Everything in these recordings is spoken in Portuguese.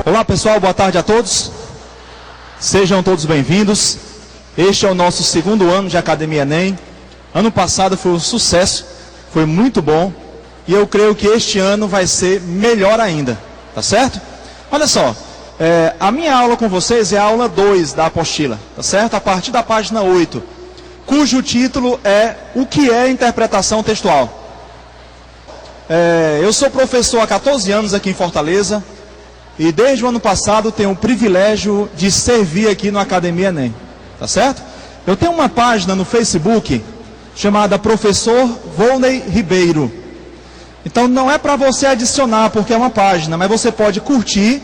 Olá pessoal, boa tarde a todos. Sejam todos bem-vindos. Este é o nosso segundo ano de Academia Enem. Ano passado foi um sucesso, foi muito bom. E eu creio que este ano vai ser melhor ainda, tá certo? Olha só, a minha aula com vocês é a aula 2 da apostila, tá certo? A partir da página 8, cujo título é O que é interpretação textual? Eu sou professor há 14 anos aqui em Fortaleza. E desde o ano passado tenho o privilégio de servir aqui no Academia Enem, tá certo? Eu tenho uma página no Facebook chamada Professor Volney Ribeiro. Então não é para você adicionar porque é uma página, mas você pode curtir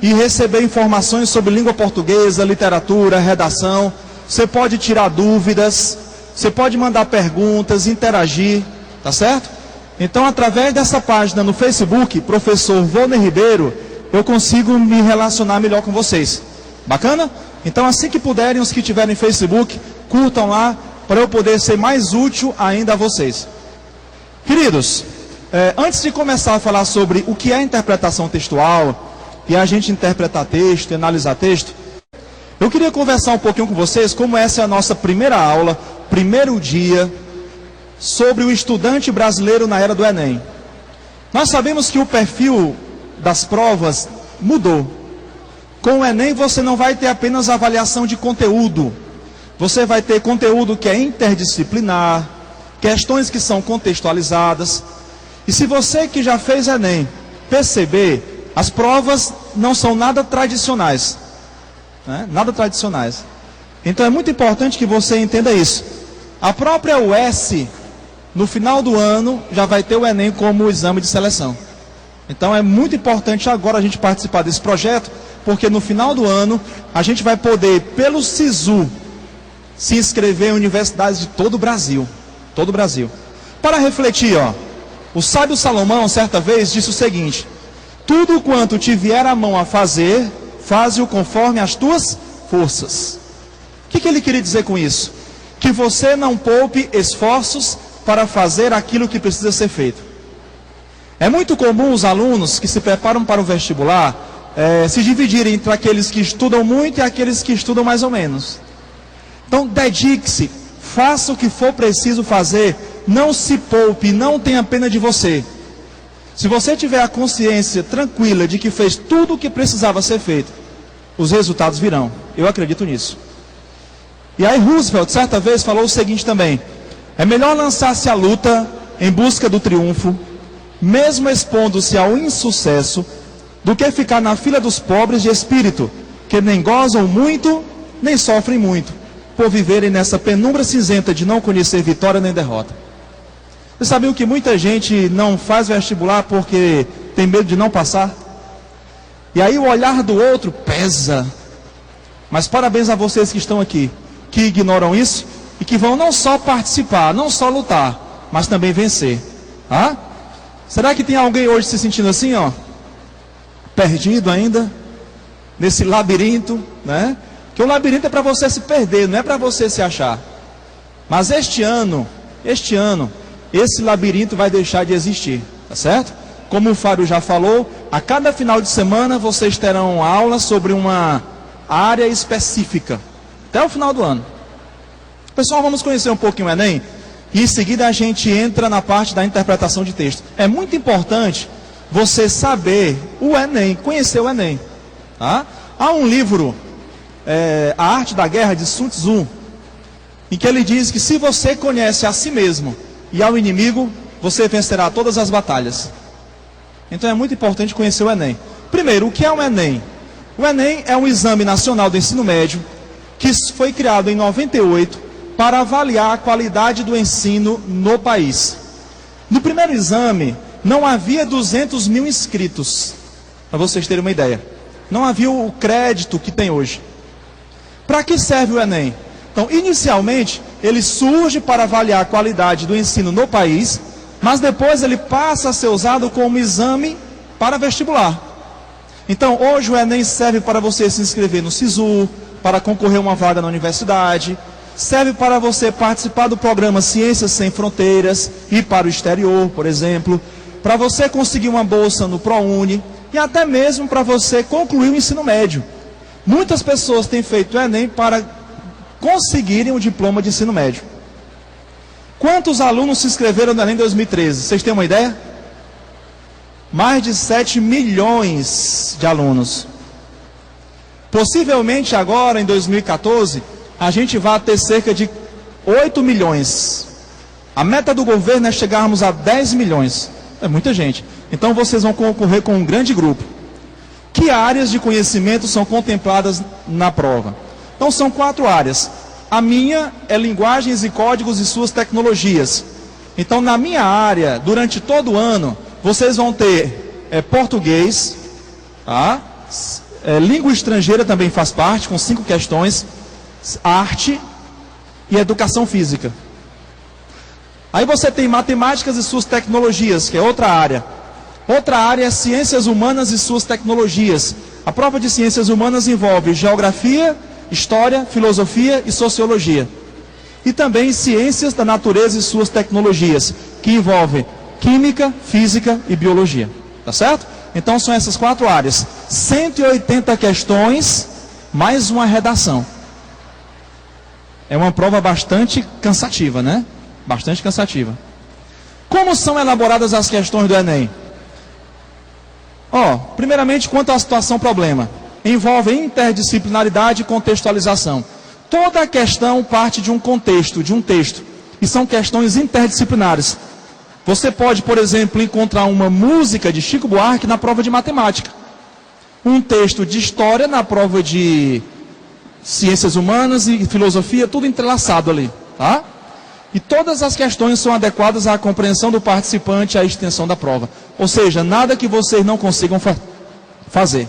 e receber informações sobre língua portuguesa, literatura, redação. Você pode tirar dúvidas, você pode mandar perguntas, interagir, tá certo? Então através dessa página no Facebook, Professor Volney Ribeiro, eu consigo me relacionar melhor com vocês. Bacana? Então assim que puderem, os que tiverem Facebook, curtam lá, para eu poder ser mais útil ainda a vocês. Queridos, antes de começar a falar sobre o que é interpretação textual, e a gente interpretar texto, e analisar texto, eu queria conversar um pouquinho com vocês, como essa é a nossa primeira aula, primeiro dia, sobre o estudante brasileiro na era do Enem. Nós sabemos que o perfil das provas mudou. Com o Enem você não vai ter apenas avaliação de conteúdo. Você vai ter conteúdo que é interdisciplinar, questões que são contextualizadas. E se você que já fez Enem perceber, as provas não são nada tradicionais, né? Nada tradicionais. Então é muito importante que você entenda isso. A própria UES, no final do ano, já vai ter o Enem como exame de seleção. Então é muito importante agora a gente participar desse projeto, porque no final do ano a gente vai poder, pelo SISU, se inscrever em universidades de todo o Brasil. Todo o Brasil. Para refletir, o sábio Salomão, certa vez, disse o seguinte: tudo quanto te vier a mão a fazer, faze-o conforme as tuas forças. O que ele queria dizer com isso? Que você não poupe esforços para fazer aquilo que precisa ser feito. É muito comum os alunos que se preparam para o vestibular se dividirem entre aqueles que estudam muito e aqueles que estudam mais ou menos. Então dedique-se, faça o que for preciso fazer, não se poupe, não tenha pena de você. Se você tiver a consciência tranquila de que fez tudo o que precisava ser feito, os resultados virão. Eu acredito nisso. E aí Roosevelt certa vez falou o seguinte também: é melhor lançar-se à luta em busca do triunfo, mesmo expondo-se ao insucesso, do que ficar na fila dos pobres de espírito, que nem gozam muito, nem sofrem muito, por viverem nessa penumbra cinzenta de não conhecer vitória nem derrota. Você sabia que muita gente não faz vestibular porque tem medo de não passar? E aí o olhar do outro pesa. Mas parabéns a vocês que estão aqui, que ignoram isso e que vão não só participar, não só lutar, mas também vencer. Será que tem alguém hoje se sentindo assim, perdido ainda, nesse labirinto, né? Que o labirinto é para você se perder, não é para você se achar. Mas este ano, esse labirinto vai deixar de existir, tá certo? Como o Fábio já falou, a cada final de semana vocês terão aula sobre uma área específica, até o final do ano. Pessoal, vamos conhecer um pouquinho o Enem? E em seguida a gente entra na parte da interpretação de texto. É muito importante você saber o Enem, conhecer o Enem. Há um livro, A Arte da Guerra, de Sun Tzu, em que ele diz que se você conhece a si mesmo e ao inimigo, você vencerá todas as batalhas. Então é muito importante conhecer o Enem. Primeiro, o que é o Enem? O Enem é um exame nacional do ensino médio que foi criado em 98 para avaliar a qualidade do ensino no país. No primeiro exame, não havia 200 mil inscritos, para vocês terem uma ideia. Não havia o crédito que tem hoje. Para que serve o Enem? Então, inicialmente, ele surge para avaliar a qualidade do ensino no país, mas depois ele passa a ser usado como exame para vestibular. Então, hoje o Enem serve para você se inscrever no SISU, para concorrer a uma vaga na universidade, serve para você participar do programa Ciências Sem Fronteiras, ir para o exterior, por exemplo, para você conseguir uma bolsa no ProUni e até mesmo para você concluir o ensino médio. Muitas pessoas têm feito o Enem para conseguirem o diploma de ensino médio. Quantos alunos se inscreveram no Enem em 2013? Vocês têm uma ideia? Mais de 7 milhões de alunos. Possivelmente agora, em 2014, a gente vai ter cerca de 8 milhões. A meta do governo é chegarmos a 10 milhões. É muita gente. Então vocês vão concorrer com um grande grupo. Que áreas de conhecimento são contempladas na prova? Então são 4 áreas. A minha é linguagens e códigos e suas tecnologias. Então na minha área, durante todo o ano, vocês vão ter português, tá? Língua estrangeira também faz parte, com 5 questões, arte e educação física. Aí você tem matemáticas e suas tecnologias, que é outra área. Outra área é ciências humanas e suas tecnologias. A prova de ciências humanas envolve geografia, história, filosofia e sociologia. E também ciências da natureza e suas tecnologias, que envolvem química, física e biologia. Tá certo? Então são essas 4 áreas. 180 questões, mais uma redação. É uma prova bastante cansativa, né? Bastante cansativa. Como são elaboradas as questões do Enem? Primeiramente, quanto à situação problema. Envolve interdisciplinaridade e contextualização. Toda questão parte de um contexto, de um texto. E são questões interdisciplinares. Você pode, por exemplo, encontrar uma música de Chico Buarque na prova de matemática. Um texto de história na prova de ciências humanas e filosofia, tudo entrelaçado ali, tá? E todas as questões são adequadas à compreensão do participante e à extensão da prova. Ou seja, nada que vocês não consigam fazer.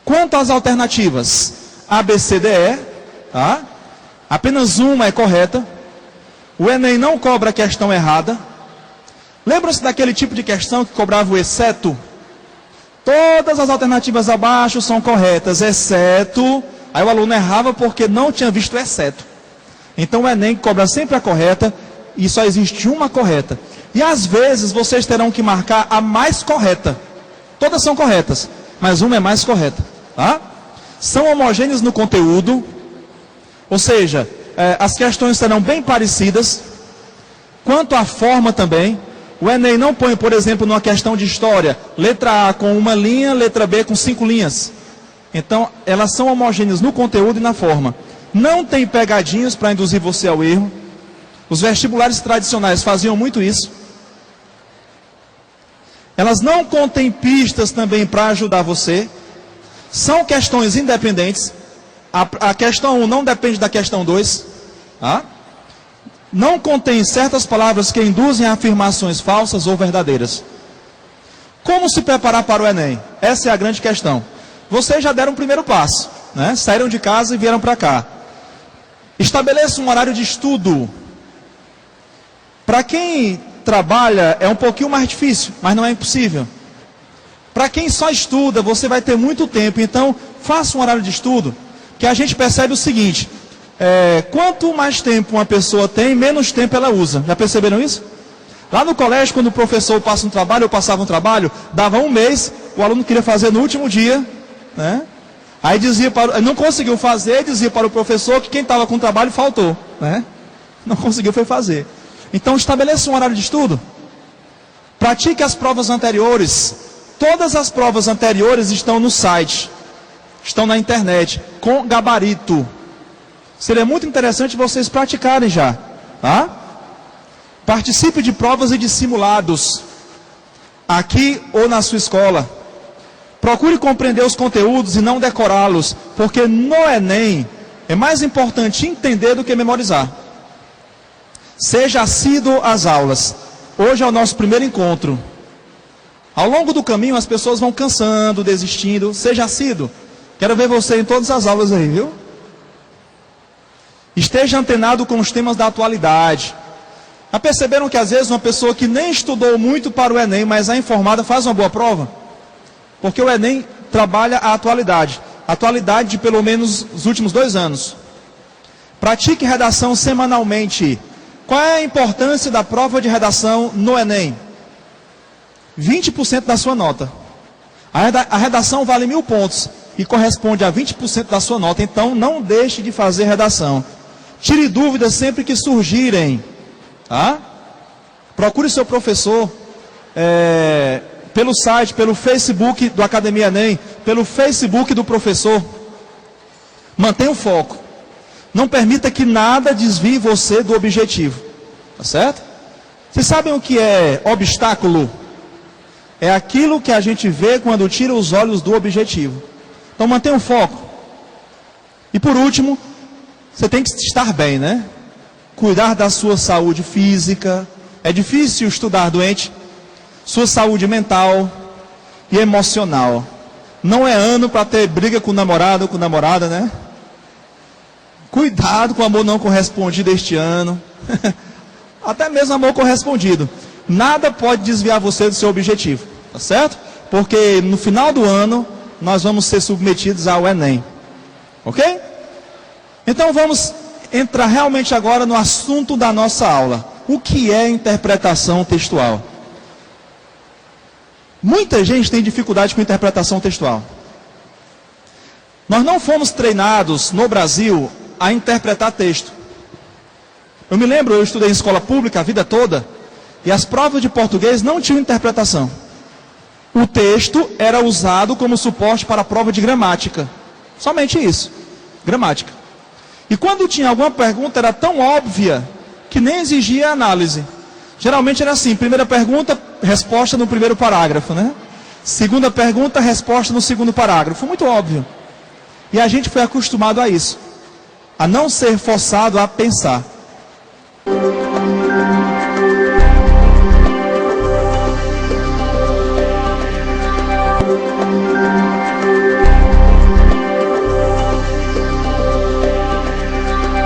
Quanto às alternativas, A, B, C, D, E, tá? Apenas uma é correta. O Enem não cobra a questão errada. Lembram-se daquele tipo de questão que cobrava o exceto? Todas as alternativas abaixo são corretas, exceto... Aí o aluno errava porque não tinha visto o exceto. Então o Enem cobra sempre a correta e só existe uma correta. E às vezes vocês terão que marcar a mais correta. Todas são corretas, mas uma é mais correta. Tá? São homogêneos no conteúdo, ou seja, as questões serão bem parecidas. Quanto à forma também, o Enem não põe, por exemplo, numa questão de história, letra A com uma linha, letra B com 5 linhas. Então, elas são homogêneas no conteúdo e na forma. Não tem pegadinhas para induzir você ao erro. Os vestibulares tradicionais faziam muito isso. Elas não contêm pistas também para ajudar você. São questões independentes. A questão 1 não depende da questão 2. Tá? Não contém certas palavras que induzem a afirmações falsas ou verdadeiras. Como se preparar para o Enem? Essa é a grande questão. Vocês já deram o primeiro passo, né? Saíram de casa e vieram para cá. Estabeleça um horário de estudo. Para quem trabalha é um pouquinho mais difícil, mas não é impossível. Para quem só estuda, você vai ter muito tempo. Então, faça um horário de estudo, que a gente percebe o seguinte. Quanto mais tempo uma pessoa tem, menos tempo ela usa. Já perceberam isso? Lá no colégio, quando o professor passa um trabalho, eu passava um trabalho, dava um mês, o aluno queria fazer no último dia, né? Aí dizia não conseguiu fazer, dizia para o professor que quem estava com o trabalho faltou, né? Não conseguiu foi fazer. Então estabeleça um horário de estudo. Pratique as provas anteriores. Todas as provas anteriores estão no site, estão na internet, com gabarito. Seria muito interessante vocês praticarem já, tá? Participe de provas e de simulados, aqui ou na sua escola. Procure compreender os conteúdos e não decorá-los, porque no Enem é mais importante entender do que memorizar. Seja assíduo às aulas. Hoje é o nosso primeiro encontro. Ao longo do caminho as pessoas vão cansando, desistindo. Seja assíduo. Quero ver você em todas as aulas aí, viu? Esteja antenado com os temas da atualidade. Já perceberam que às vezes uma pessoa que nem estudou muito para o Enem, mas é informada, faz uma boa prova? Porque o Enem trabalha a atualidade de pelo menos os últimos 2 anos. Pratique redação semanalmente. Qual é a importância da prova de redação no Enem? 20% da sua nota. A redação vale 1000 pontos e corresponde a 20% da sua nota. Então, não deixe de fazer redação. Tire dúvidas sempre que surgirem. Tá? Procure seu professor pelo site, pelo Facebook do Academia Enem, pelo Facebook do professor. Mantenha o foco. Não permita que nada desvie você do objetivo. Tá certo? Vocês sabem o que é obstáculo? É aquilo que a gente vê quando tira os olhos do objetivo. Então mantenha o foco. E por último, você tem que estar bem, né? Cuidar da sua saúde física. É difícil estudar doente. Sua saúde mental e emocional. Não é ano para ter briga com o namorado ou com a namorada, né? Cuidado com o amor não correspondido este ano. Até mesmo amor correspondido. Nada pode desviar você do seu objetivo, tá certo? Porque no final do ano, nós vamos ser submetidos ao Enem. Ok? Então vamos entrar realmente agora no assunto da nossa aula. O que é interpretação textual? Muita gente tem dificuldade com interpretação textual. Nós não fomos treinados no Brasil a interpretar texto. Eu me lembro, eu estudei em escola pública a vida toda, e as provas de português não tinham interpretação. O texto era usado como suporte para a prova de gramática. Somente isso, gramática. E quando tinha alguma pergunta, era tão óbvia que nem exigia análise. Geralmente era assim, primeira pergunta, resposta no primeiro parágrafo, né? Segunda pergunta, resposta no segundo parágrafo. Muito óbvio. E a gente foi acostumado a isso. A não ser forçado a pensar.